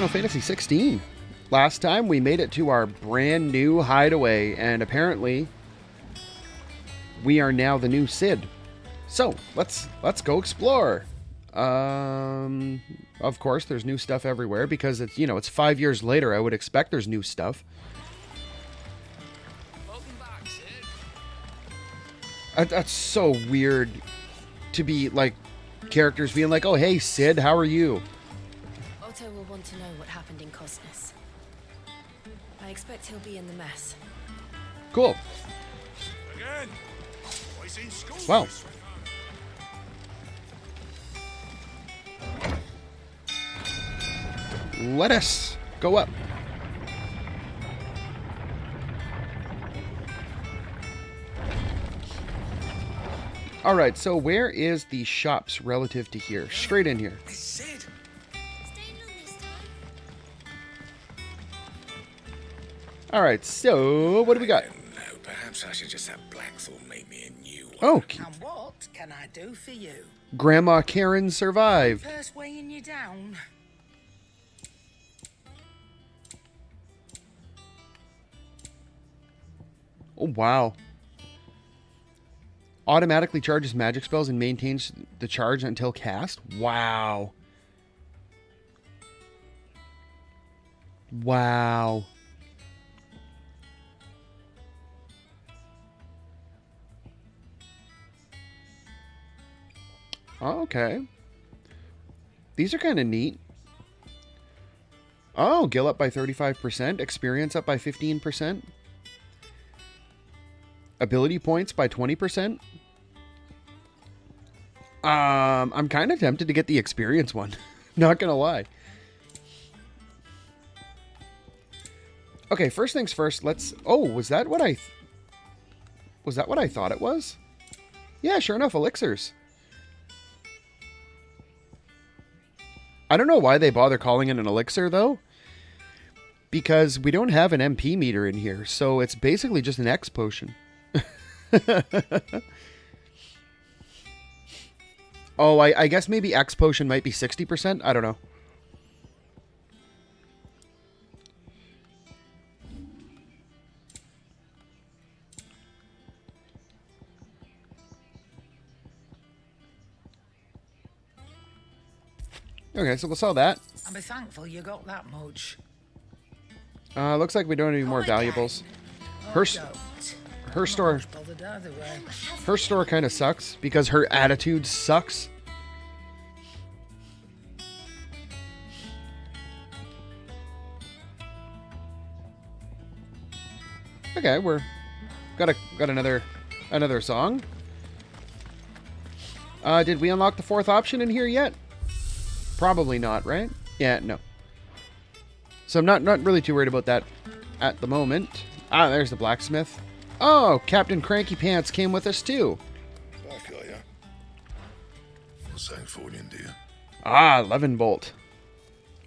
Final Fantasy 16. Last time we made it to our brand new hideaway, and apparently we are now the new Cid. So let's go explore. Of course, there's new stuff everywhere because it's 5 years later. I would expect there's new stuff. Welcome back, Cid. That's so weird to be like characters being like, "Oh, hey, Cid, how are you?" Otto will want to know what happened in Cosness. I expect he'll be in the mess. Cool. Again. Boys in school. Wow. Let us go up. All right, so where is the shops relative to here? Straight in here. Hey, Cid. All right, so what do we got? No, perhaps I should just have Blackthorn make me a new one. Oh, And what can I do for you? Grandma Karen survived. First weighing you down. Oh, wow. Automatically charges magic spells and maintains the charge until cast. Wow. Wow. Oh, okay. These are kind of neat. Oh, gil up by 35%. Experience up by 15%. Ability points by 20%. I'm kind of tempted to get the experience one. Not gonna lie. Okay, first things first, let's... Oh, was that what I thought it was? Yeah, sure enough, elixirs. I don't know why they bother calling it an elixir, though. Because we don't have an MP meter in here, so it's basically just an X potion. Oh, I guess maybe X potion might be 60%? I don't know. Okay, so we'll sell that. And be thankful you got that much. Looks like we don't have any more valuables. Her store... Bothered either way. Her store kind of sucks because her attitude sucks. Okay, we're got another song. Did we unlock the fourth option in here yet? Probably not, right? Yeah, no. So I'm not really too worried about that at the moment. Ah, there's the blacksmith. Oh, Captain Cranky Pants came with us too. Back, are ya? What's that for you, dear? Ah, 11 bolt.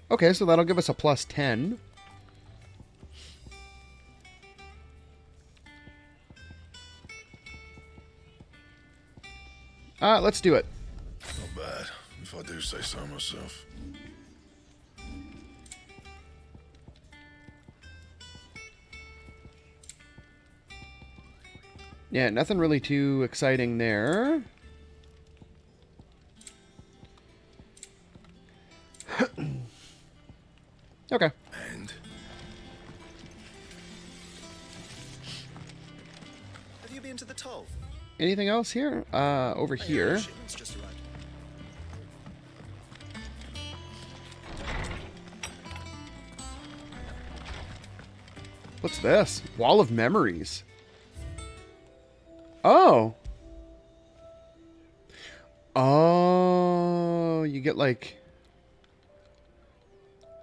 Okay, so that'll give us a plus 10. Let's do it. Not bad, if I do say so myself. Yeah, nothing really too exciting there. Okay. And? Have you been to the toll? Anything else here? Over here. Shipment's just arrived. What's this? Wall of Memories. Oh. Oh, you get like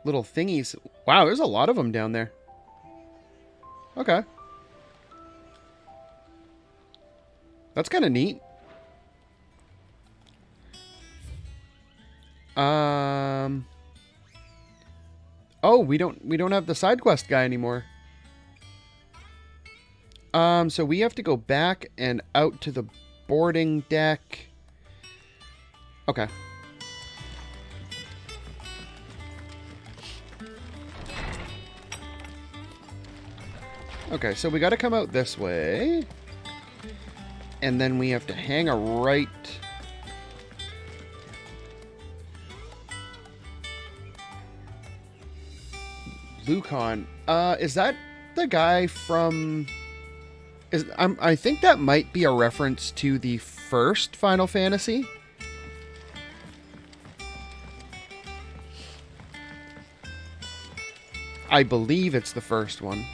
little thingies. Wow, there's a lot of them down there. Okay. That's kind of neat. Oh, we don't have the side quest guy anymore. So we have to go back and out to the boarding deck. Okay. Okay, so we got to come out this way. And then we have to hang a right. Lucon. Is that the guy from... I think that might be a reference to the first Final Fantasy. I believe it's the first one.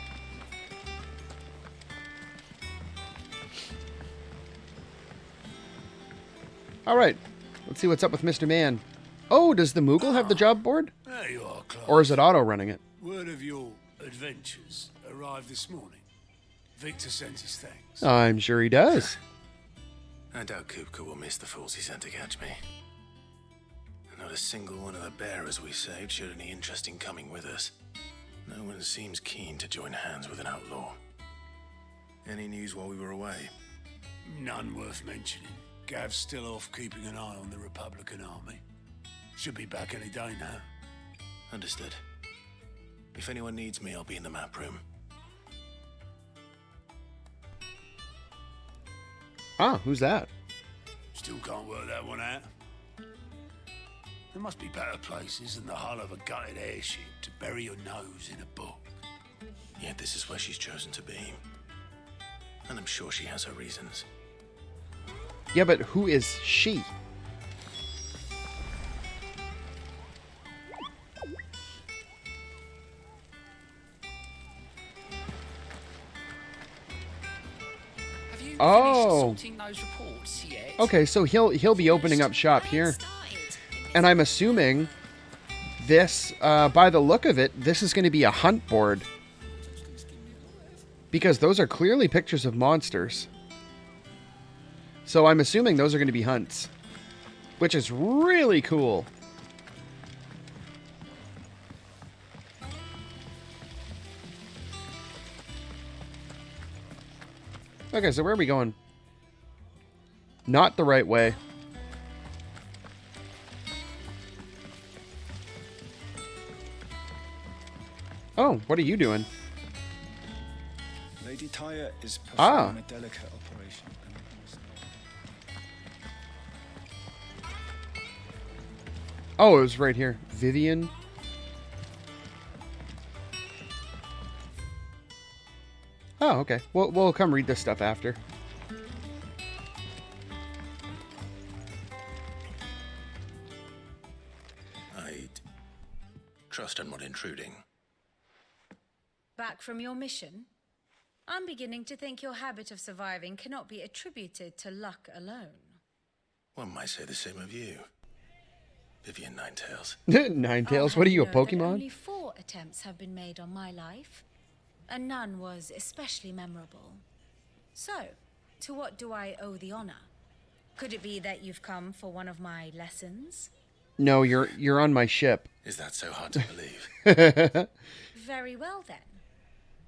All right, let's see what's up with Mr. Man. Oh, does the Moogle have the job board? There you are, Clive. Or is it auto running it? Word of your adventures arrived this morning. Victor sends his thanks. I'm sure he does. I doubt Kupka will miss the fools he sent to catch me. And not a single one of the bearers we saved showed any interest in coming with us. No one seems keen to join hands with an outlaw. Any news while we were away? None worth mentioning. Gav's still off keeping an eye on the Republican army. Should be back any day now. Understood. If anyone needs me, I'll be in the map room. Ah, who's that? Still can't work that one out. There must be better places than the hull of a gutted airship to bury your nose in a book. Yet this is where she's chosen to be. And I'm sure she has her reasons. Yeah, but who is she? Have you Oh. finished sorting those reports yet? Okay, so he'll be opening up shop here. And I'm assuming this, by the look of it, this is going to be a hunt board. Because those are clearly pictures of monsters. So I'm assuming those are going to be hunts. Which is really cool. Okay, so where are we going? Not the right way. Oh, what are you doing? Lady Tyre is Ah. performing a delicate operation. Oh, it was right here. Vivian. Oh, okay. We'll come read this stuff after. I'd trust I'm not intruding. Back from your mission? I'm beginning to think your habit of surviving cannot be attributed to luck alone. One might say the same of you, Vivian Ninetails. Ninetails, what are you, a I'll have you know that Pokemon? Only 4 attempts have been made on my life, and none was especially memorable. So, to what do I owe the honor? Could it be that you've come for one of my lessons? No, you're on my ship. Is that so hard to believe? Very well then.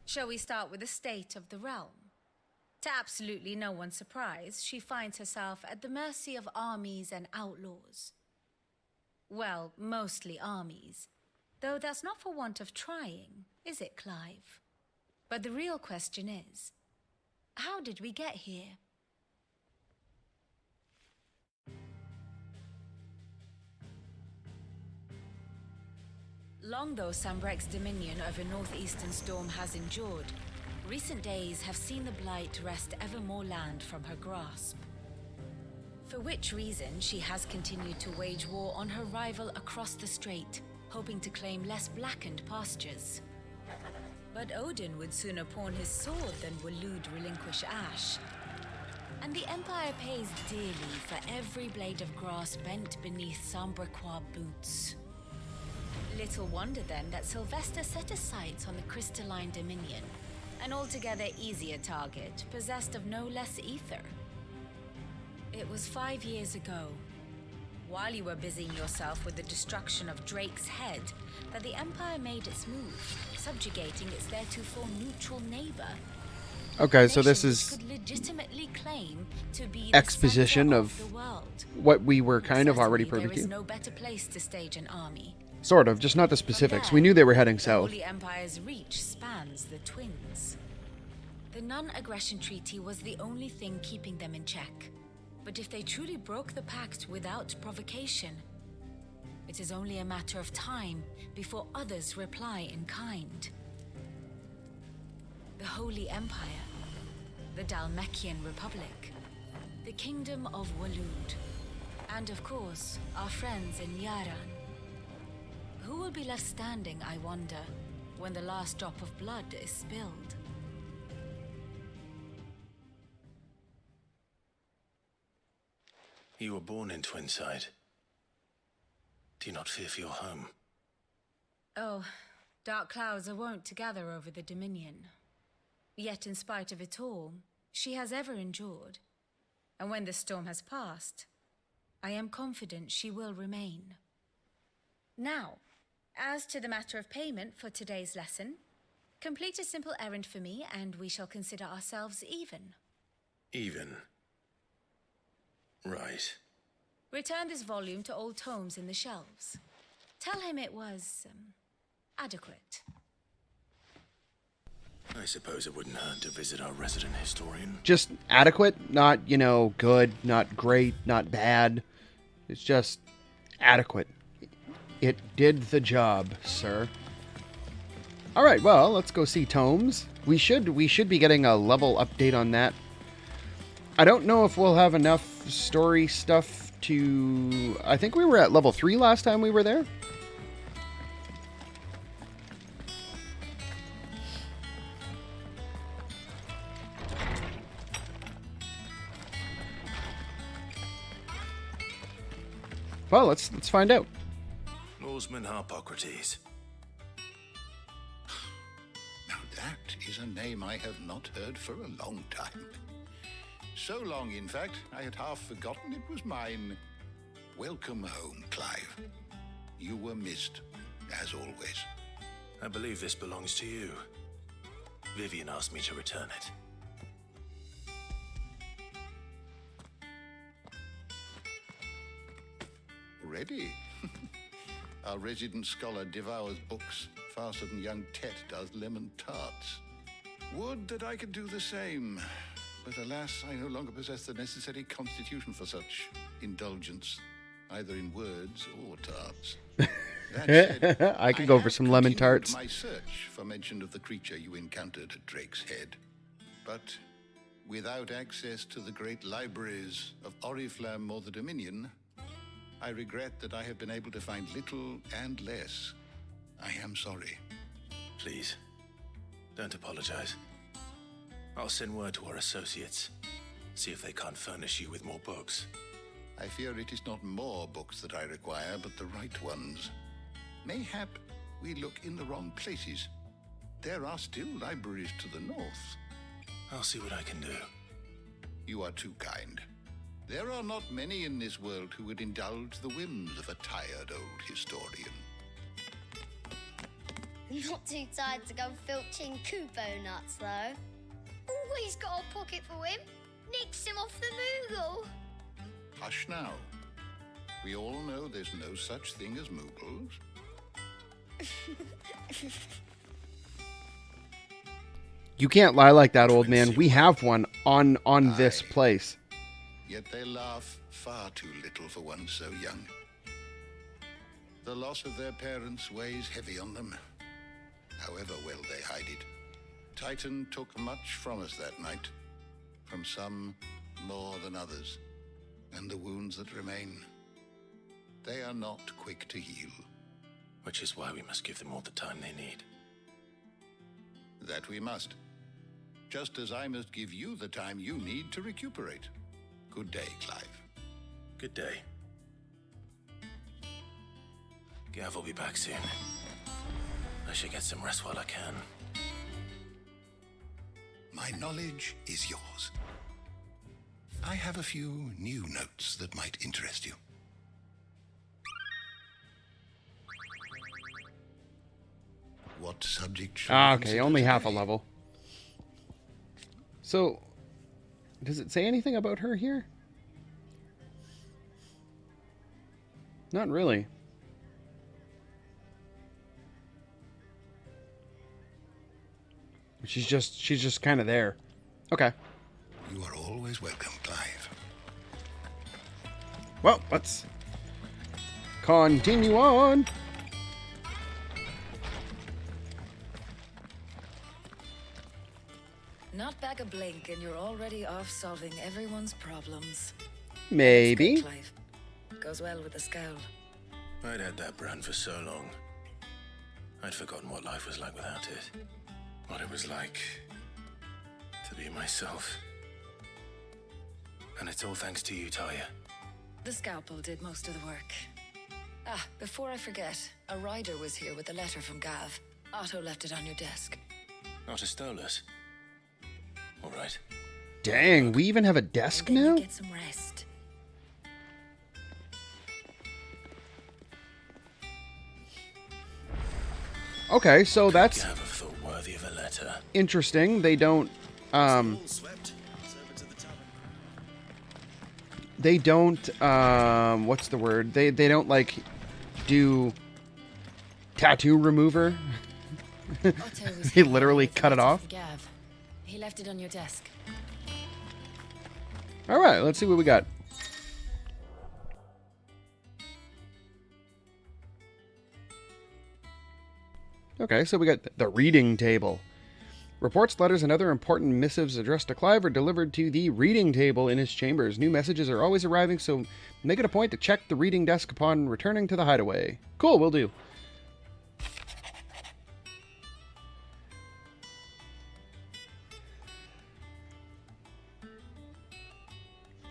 Shall we start with the state of the realm? To absolutely no one's surprise, she finds herself at the mercy of armies and outlaws. Well, mostly armies. Though that's not for want of trying, is it, Clive? But the real question is, how did we get here? Long though Sambrek's dominion over northeastern Storm has endured, recent days have seen the Blight wrest ever more land from her grasp. For which reason she has continued to wage war on her rival across the strait, hoping to claim less blackened pastures. But Odin would sooner pawn his sword than Waloed relinquish Ash. And the Empire pays dearly for every blade of grass bent beneath Sambrequois boots. Little wonder then that Sylvester set his sights on the crystalline dominion, an altogether easier target, possessed of no less ether. It was 5 years ago, while you were busying yourself with the destruction of Drake's head, that the Empire made its move, subjugating its theretofore neutral neighbor. Okay, so this Nation is could legitimately claim to be the exposition center of the world. what we were kind of already Certainly, privy there is to. no better place to stage an army. Sort of, just not the specifics. From We knew they were there, heading the south. Holy Empire's reach spans the twins. The non-aggression treaty was the only thing keeping them in check. But if they truly broke the pact without provocation, it is only a matter of time before others reply in kind. The Holy Empire, the Dalmekian Republic, the Kingdom of Waloed, and of course, our friends in Yaran. Who will be left standing, I wonder, when the last drop of blood is spilled? You were born in Twinside. Do you not fear for your home? Oh, dark clouds are wont to gather over the Dominion. Yet in spite of it all, she has ever endured. And when the storm has passed, I am confident she will remain. Now, as to the matter of payment for today's lesson, complete a simple errand for me and we shall consider ourselves even. Even? Right. Return this volume to old tomes in the shelves. Tell him it was, adequate. I suppose it wouldn't hurt to visit our resident historian. Just adequate, not, good, not great, not bad. It's just adequate. It did the job, sir. All right, well, let's go see tomes. We should be getting a level update on that. I don't know if we'll have enough story stuff to... I think we were at level 3 last time we were there. Well, let's find out. Norseman Harpocrates. Now that is a name I have not heard for a long time. So long, in fact, I had half forgotten it was mine. Welcome home, Clive. You were missed, as always. I believe this belongs to you. Vivian asked me to return it. Ready? Our resident scholar devours books faster than young Tet does lemon tarts. Would that I could do the same. But alas, I no longer possess the necessary constitution for such indulgence, either in words or tarts. That said, I could go for some lemon continued tarts. my search for mention of the creature you encountered at Drake's Head. But without access to the great libraries of Oriflamme or the Dominion, I regret that I have been able to find little and less. I am sorry. Please, don't apologize. I'll send word to our associates. See if they can't furnish you with more books. I fear it is not more books that I require, but the right ones. Mayhap we look in the wrong places. There are still libraries to the north. I'll see what I can do. You are too kind. There are not many in this world who would indulge the whims of a tired old historian. Not too tired to go filching Kupo nuts, though. Always got a pocket for him. Nicks him off the Moogle. Hush now. We all know there's no such thing as Moogles. You can't lie like that, old man. We have one on this place. Yet they laugh far too little for one so young. The loss of their parents weighs heavy on them, however well they hide it. Titan took much from us that night, from some more than others, and the wounds that remain, they are not quick to heal. Which is why we must give them all the time they need. That we must. Just as I must give you the time you need to recuperate. Good day, Clive. Good day. Gav will be back soon. I should get some rest while I can. My knowledge is yours. I have a few new notes that might interest you. What subject should we Okay, consider only half a today? level. So, does it say anything about her here? Not really. She's just kind of there. Okay. You are always welcome, Clive. Well, let's continue on. Not back a blink and you're already off solving everyone's problems. Maybe. It's good, Clive. Goes well with the scowl. I'd had that brand for so long. I'd forgotten what life was like without it. What it was like to be myself. And it's all thanks to you, Talia. The scalpel did most of the work. Ah, before I forget, a rider was here with a letter from Gav. Otto left it on your desk. Not a Stolas. All right. Dang, we even have a desk And then now? you get some rest. Okay, so that's Gav have thought worthy of a letter. interesting. They don't, what's the word? They don't, like, do tattoo remover. Otto was He here literally with a cut it letter off. from Gav. He left it on your desk. All right, let's see what we got. Okay, so we got the reading table. Reports, letters, and other important missives addressed to Clive are delivered to the reading table in his chambers. New messages are always arriving, so make it a point to check the reading desk upon returning to the hideaway. Cool, will do.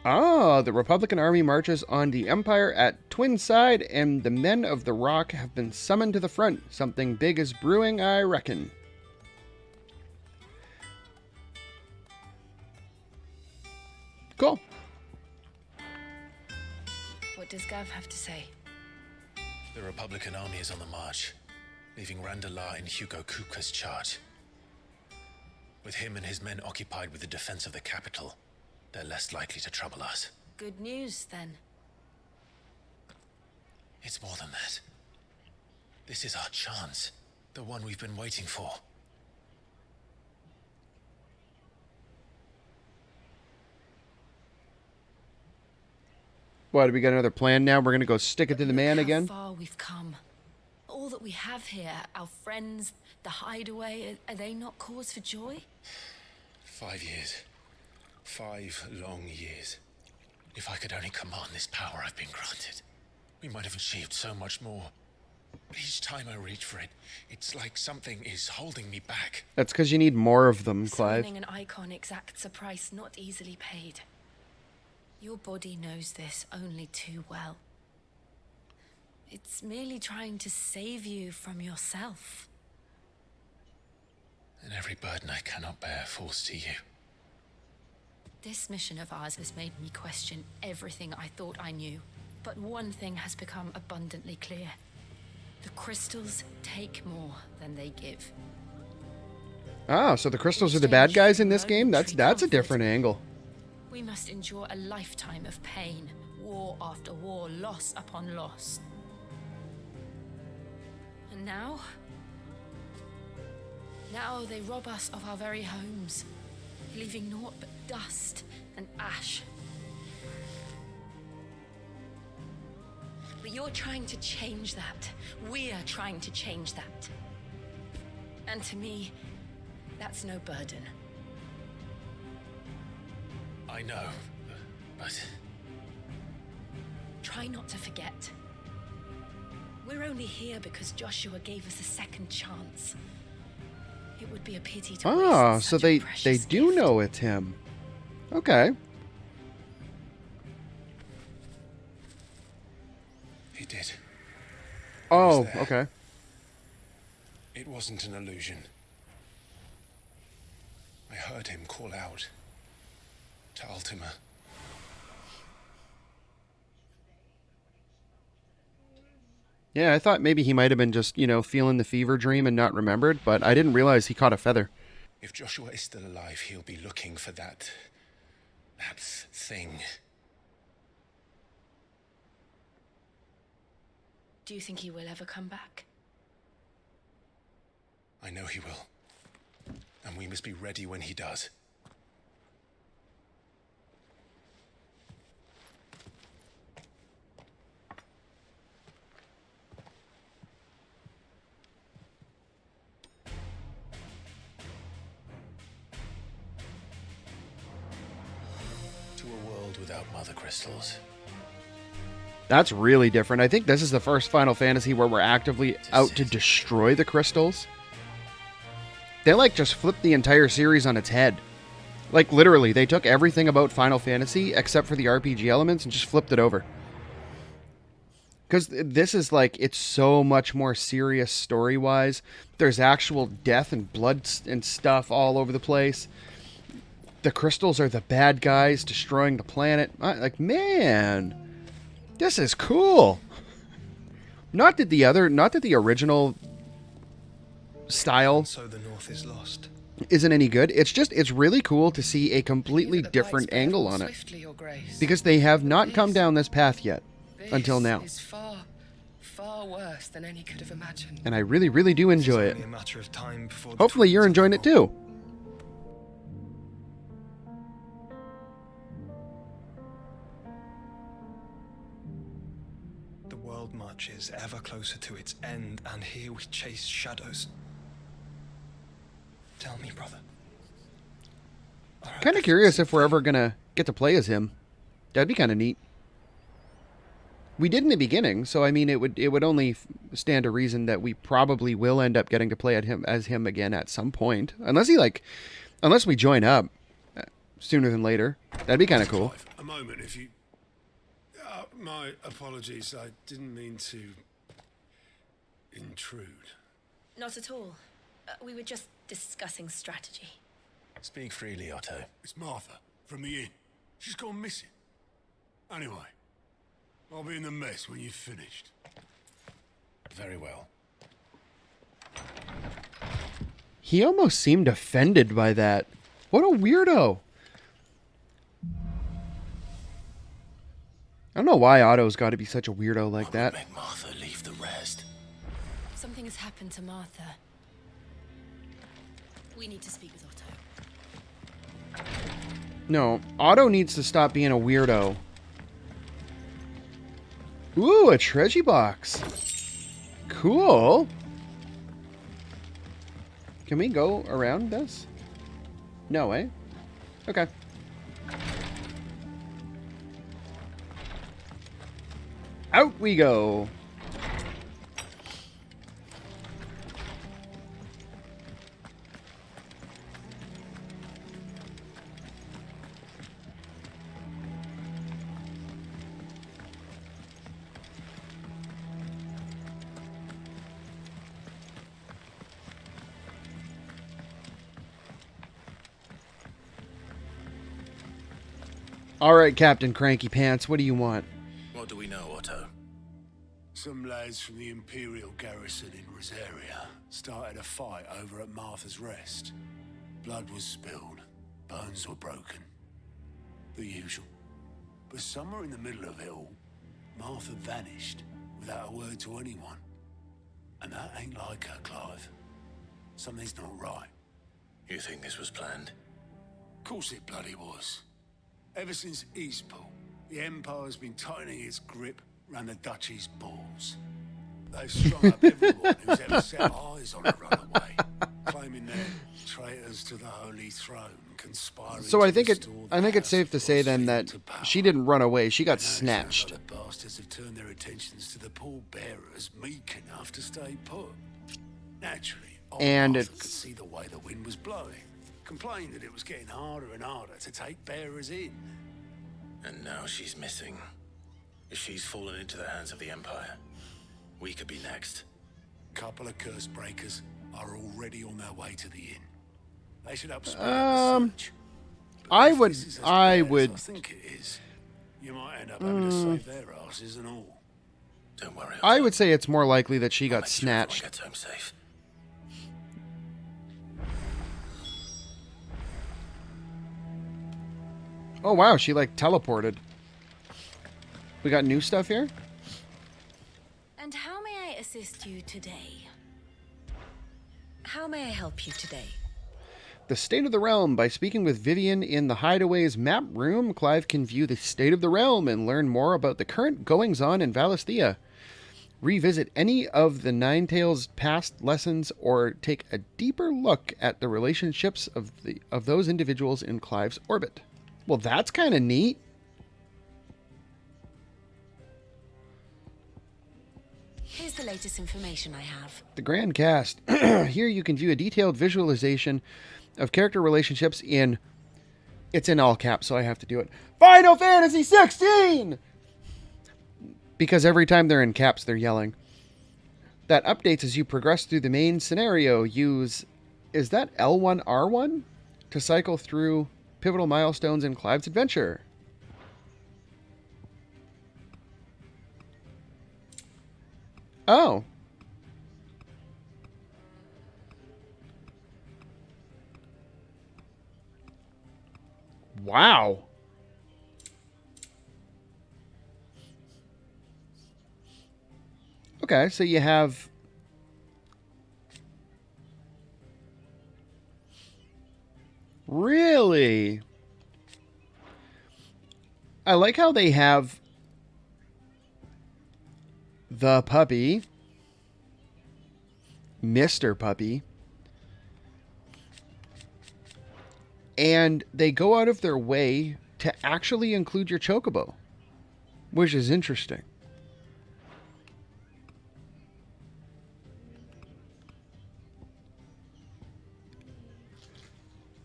Ah, the Republican Army marches on the Empire at Twinside, and the men of the Rock have been summoned to the front. Something big is brewing, I reckon. Cool. What does Gav have to say? The Republican army is on the march, leaving Randalar in Hugo Kupka's charge. With him and his men occupied with the defense of the capital, they're less likely to trouble us. Good news, then. It's more than that. This is our chance, the one we've been waiting for. What, we got another plan now? We're going to go stick it to the man again? How far we've come. All that we have here, our friends, the hideaway, are they not cause for joy? 5 years. 5 long years. If I could only command this power I've been granted, we might have achieved so much more. But each time I reach for it, it's like something is holding me back. That's because you need more of them, Clive. Summoning an icon exacts a price not easily paid. Your body knows this only too well. It's merely trying to save you from yourself. And every burden I cannot bear falls to you. This mission of ours has made me question everything I thought I knew. But one thing has become abundantly clear. The crystals take more than they give. Ah, so the crystals are the bad guys in this game? That's a different angle. We must endure a lifetime of pain, war after war, loss upon loss. And now they rob us of our very homes, leaving naught but dust and ash. But you're trying to change that. We're trying to change that. And to me, that's no burden. I know, but... Try not to forget. We're only here because Joshua gave us a second chance. It would be a pity to Ah, waste so such a they precious do gift. know it's him. Okay. He did. Oh, there. okay. It wasn't an illusion. I heard him call out to Ultima. Yeah, I thought maybe he might have been just, feeling the fever dream and not remembered, but I didn't realize he caught a feather. If Joshua is still alive, he'll be looking for that thing. Do you think he will ever come back? I know he will. And we must be ready when he does. to a world without mother crystals. That's really different. I think this is the first Final Fantasy where we're actively out to destroy the crystals. They like just flipped the entire series on its head. Like literally, they took everything about Final Fantasy except for the RPG elements and just flipped it over. Because this is like, it's so much more serious story-wise. There's actual death and blood and stuff all over the place. The crystals are the bad guys destroying the planet. Like, man, this is cool. Not that the original style So the North is lost. isn't any good. It's really cool to see a completely different angle on it. Swiftly, Your Grace. Because they have not come down this path yet. Until now. This is far worse than any could have imagined. And I really, really do enjoy it. Only a matter of time before the Hopefully you're twins enjoying it unfold. too. The world marches ever closer to its end, and here we chase shadows. Tell me, brother. Kind of curious if we're ever going to get to play as him. That'd be kind of neat. We did in the beginning, so I mean, it would only stand to reason that we probably will end up getting to play as him again at some point, unless we join up sooner than later. That'd be kind of cool. A moment, if you... my apologies, I didn't mean to... intrude. Not at all. We were just discussing strategy. Speak freely, Otto. It's Martha, from the inn. She's gone missing. Anyway, I'll be in the mess when you've finished. Very well. He almost seemed offended by that. What a weirdo. I don't know why Otto's got to be such a weirdo like that. Make Martha leave the rest. Something has happened to Martha. We need to speak with Otto. No, Otto needs to stop being a weirdo. Ooh, a treasure box. Cool. Can we go around this? No, eh? Okay. Out we go. All right, Captain Cranky Pants, what do you want? What do we know, Otto? Some lads from the Imperial garrison in Rosaria started a fight over at Martha's Rest. Blood was spilled, bones were broken. The usual. But somewhere in the middle of it all, Martha vanished without a word to anyone. And that ain't like her, Clive. Something's not right. You think this was planned? Of course it bloody was. Ever since Eastpool, the Empire's been tightening its grip around the Duchy's balls. They've strung up everyone who's ever set eyes on a runaway, claiming they're traitors to the Holy Throne, conspiring. So I think to it's safe to say then that she didn't run away. She got snatched. The bastards have turned their attentions to the pallbearers meek enough to stay put. Naturally, old And Martha it's- could see the way the wind was blowing. Complained that it was getting harder and harder to take bearers in. And now she's missing. If she's fallen into the hands of the Empire, we could be next. Couple of curse breakers are already on their way to the inn. They should help speed Um, up the search. But I if would- this is as I bad as would- I think it is. You might end up having to save their asses and all. Don't worry. I Otto. would say it's more likely that she I'll got make sure everyone snatched. gets home safe. Oh wow, she like teleported. We got new stuff here? And how may I assist you today? How may I help you today? The State of the Realm. By speaking with Vivian in the Hideaway's map room, Clive can view the state of the realm and learn more about the current goings-on in Valisthea. Revisit any of the Ninetales' past lessons or take a deeper look at the relationships of those individuals in Clive's orbit. Well, that's kind of neat. Here's the latest information I have. The Grand Cast. Here you can view a detailed visualization of character relationships in... It's in all caps, so I have to do it. Final Fantasy 16! Because every time they're in caps, they're yelling. That updates as you progress through the main scenario. Use... Is that L1, R1? To cycle through pivotal milestones in Clive's adventure. Oh. Wow. Okay, so you have... Really? I like how they have the puppy, Mr. Puppy, and they go out of their way to actually include your chocobo, which is interesting.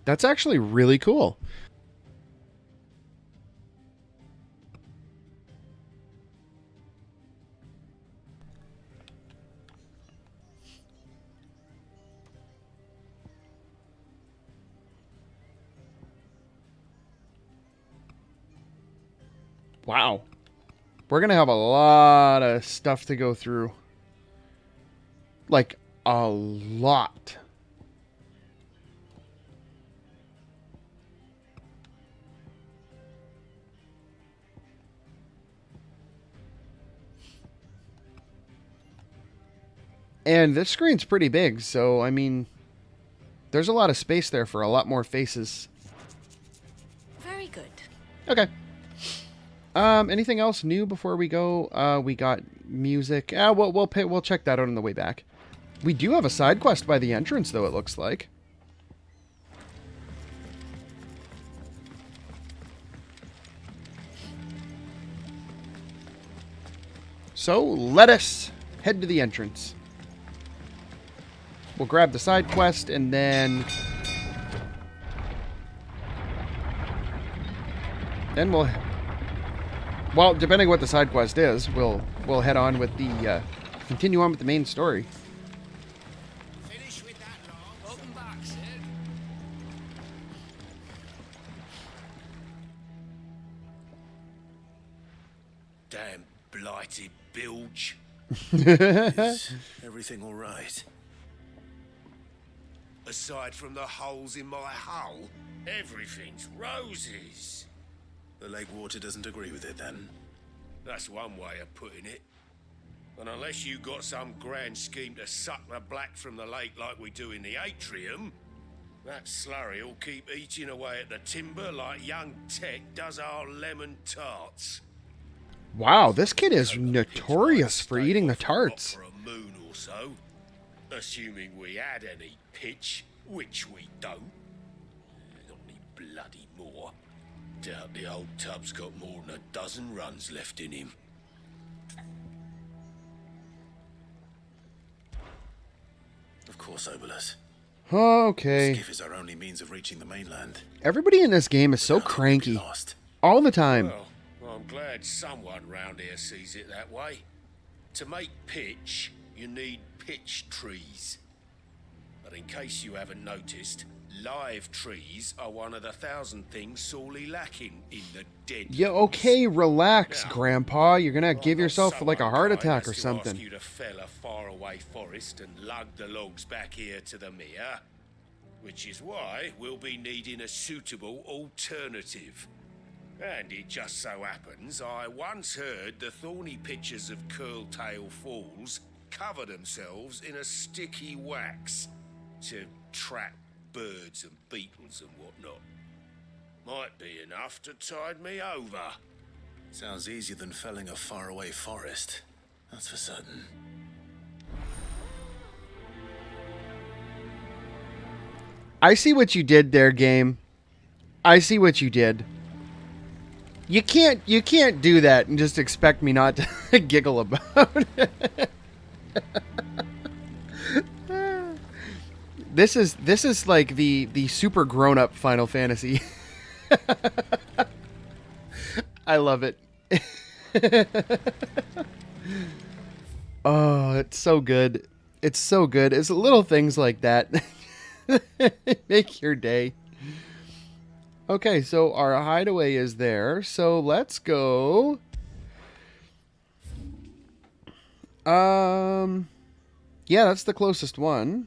That's actually really cool. Wow. We're going to have a lot of stuff to go through. Like, a lot. And this screen's pretty big, so, I mean, there's a lot of space there for a lot more faces. Very good. Okay. Anything else new before we go? We got music. We'll check that out on the way back. We do have a side quest by the entrance, though, it looks like. So, let us head to the entrance. We'll grab the side quest, and then... Then we'll... Well, depending on what the side quest is, we'll head on with the... continue on with the main story. Finish with that long. Welcome back, Sid. Damn blighted bilge. Is everything all right? Aside from the holes in my hull, everything's roses. The lake water doesn't agree with it, then? That's one way of putting it. And unless you got some grand scheme to suck the black from the lake like we do in the atrium, that slurry will keep eating away at the timber like young Tech does our lemon tarts. Wow, this kid is notorious for eating the tarts. For a moon or so, assuming we had any pitch, which we don't. Not any bloody more. Doubt the old tub's got more than a dozen runs left in him. Of course, Obolus. Okay. Skiff is our only means of reaching the mainland. Everybody in this game is so cranky. All the time. Well, I'm glad someone round here sees it that way. To make pitch, you need pitch trees. But in case you haven't noticed, live trees are one of the 1,000 things sorely lacking in the dead. Yeah, okay, relax, Grandpa. You're gonna give yourself like a heart attack or something. Ask you to fell a faraway forest and lug the logs back here to the mere, which is why we'll be needing a suitable alternative. And it just so happens I once heard the thorny pitchers of Curltail Falls cover themselves in a sticky wax to trap birds and beetles and whatnot. Might be enough to tide me over. Sounds easier than felling a faraway forest. That's for certain. I see what you did there, game. I see what you did. You can't do that and just expect me not to giggle about it. This is like the super grown up Final Fantasy. I love it. Oh, it's so good. It's so good. It's little things like that make your day. Okay, so our hideaway is there. So let's go. Yeah, that's the closest one.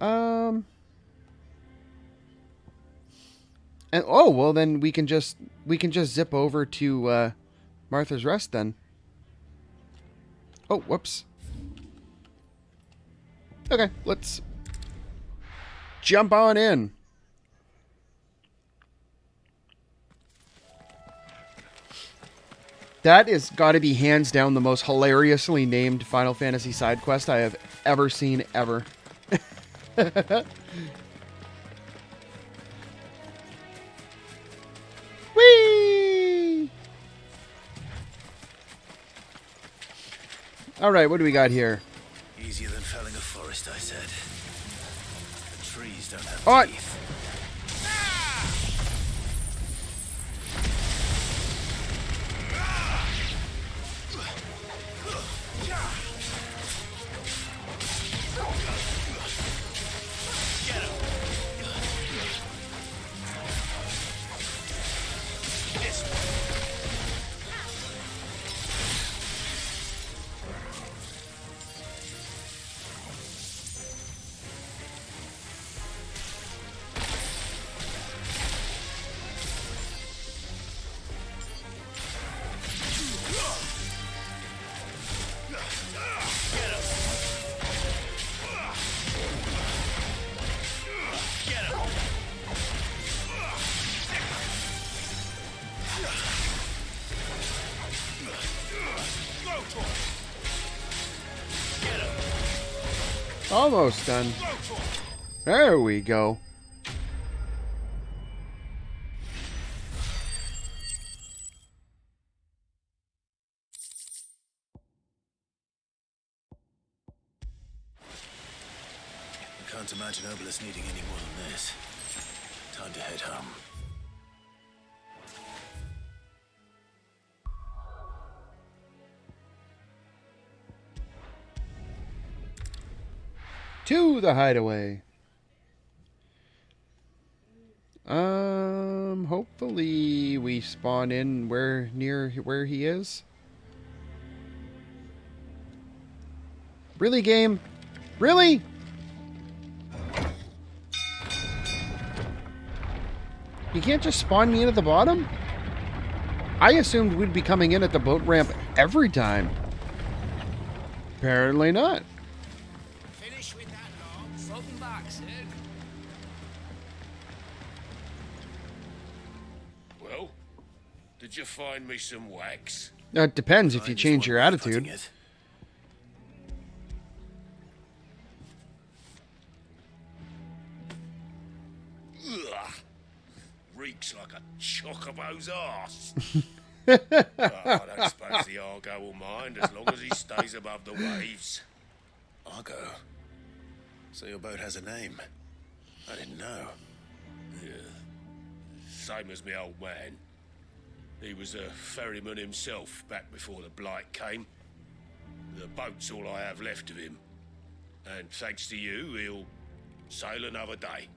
And oh, well then we can just zip over to Martha's Rest then. Oh, whoops. Okay, let's jump on in. That is got to be hands down the most hilariously named Final Fantasy side quest I have ever seen ever. Whee! All right, what do we got here? Easier than felling a forest, I said. The trees don't have Oh, teeth. Almost done. There we go. I can't imagine Obelisk needing any more than this. Time to head home. To the hideaway. Hopefully we spawn in near where he is. Really, game? Really? You can't just spawn me in at the bottom? I assumed we'd be coming in at the boat ramp every time. Apparently not. Finish with that log. Front and back, Sid. Well, did you find me some wax? It depends if you change your attitude. Ugh. Reeks like a chocobo's arse. Oh, I don't suppose the Argo will mind as long as he stays above the waves. Argo? So your boat has a name? I didn't know. Yeah. Same as me old man. He was a ferryman himself back before the blight came. The boat's all I have left of him. And thanks to you, he'll sail another day.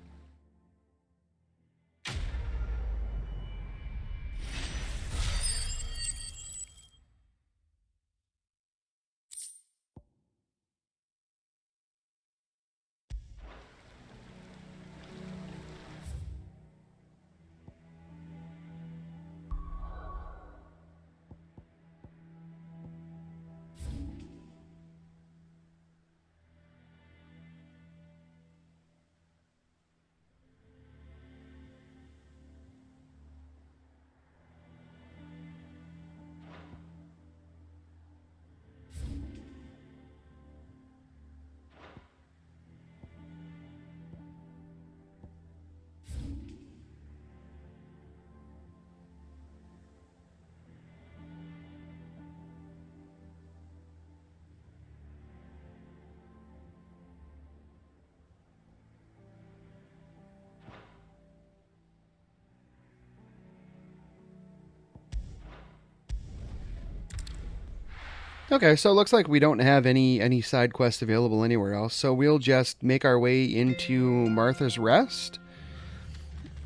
Okay, so it looks like we don't have any side quests available anywhere else, so we'll just make our way into Martha's Rest.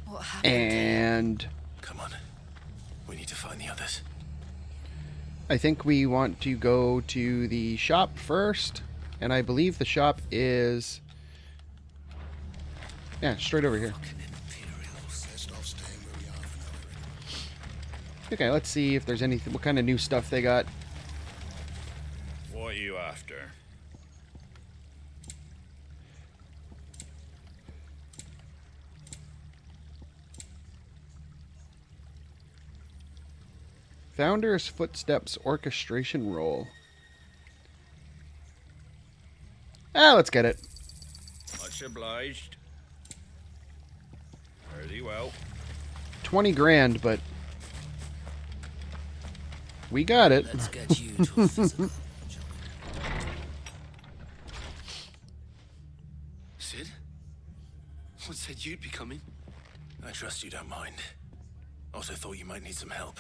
What happened? And Come on. We need to find the others. I think we want to go to the shop first, and I believe the shop is... yeah, straight over here. Okay, let's see if there's anything, what kind of new stuff they got. What are you after? Founder's Footsteps Orchestration Roll. Let's get it. Much obliged. Very well. 20 grand, but we got it. Let's get you to a physical. Sid? What said you'd be coming? I trust you don't mind. Also thought you might need some help.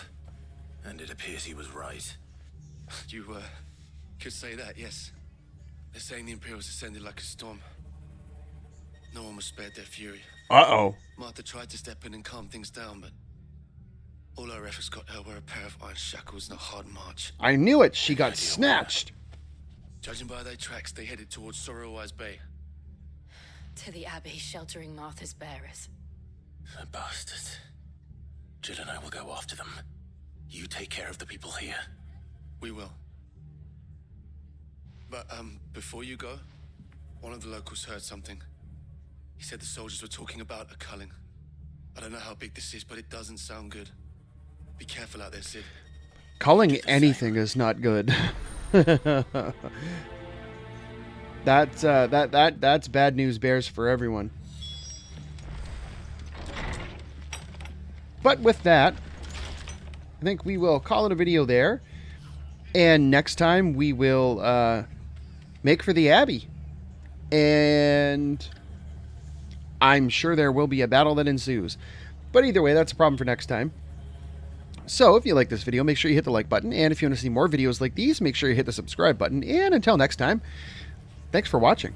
And it appears he was right. You, could say that, yes. They're saying the Imperials ascended like a storm. No one was spared their fury. Uh-oh. Martha tried to step in and calm things down, but all her efforts got her were a pair of iron shackles and a hard march. I knew it. She got snatched. Judging by their tracks, they headed towards Sorrowwise Bay. To the Abbey sheltering Martha's bearers. The bastards. Jill and I will go after them. You take care of the people here. We will. But, before you go, one of the locals heard something. He said the soldiers were talking about a culling. I don't know how big this is, but it doesn't sound good. Be careful out there, Sid. Calling anything is not good. That's bad news bears for everyone. But with that, I think we will call it a video there. And next time we will make for the Abbey. And I'm sure there will be a battle that ensues. But either way, that's a problem for next time. So if you like this video, make sure you hit the like button. And if you want to see more videos like these, make sure you hit the subscribe button. And until next time, thanks for watching.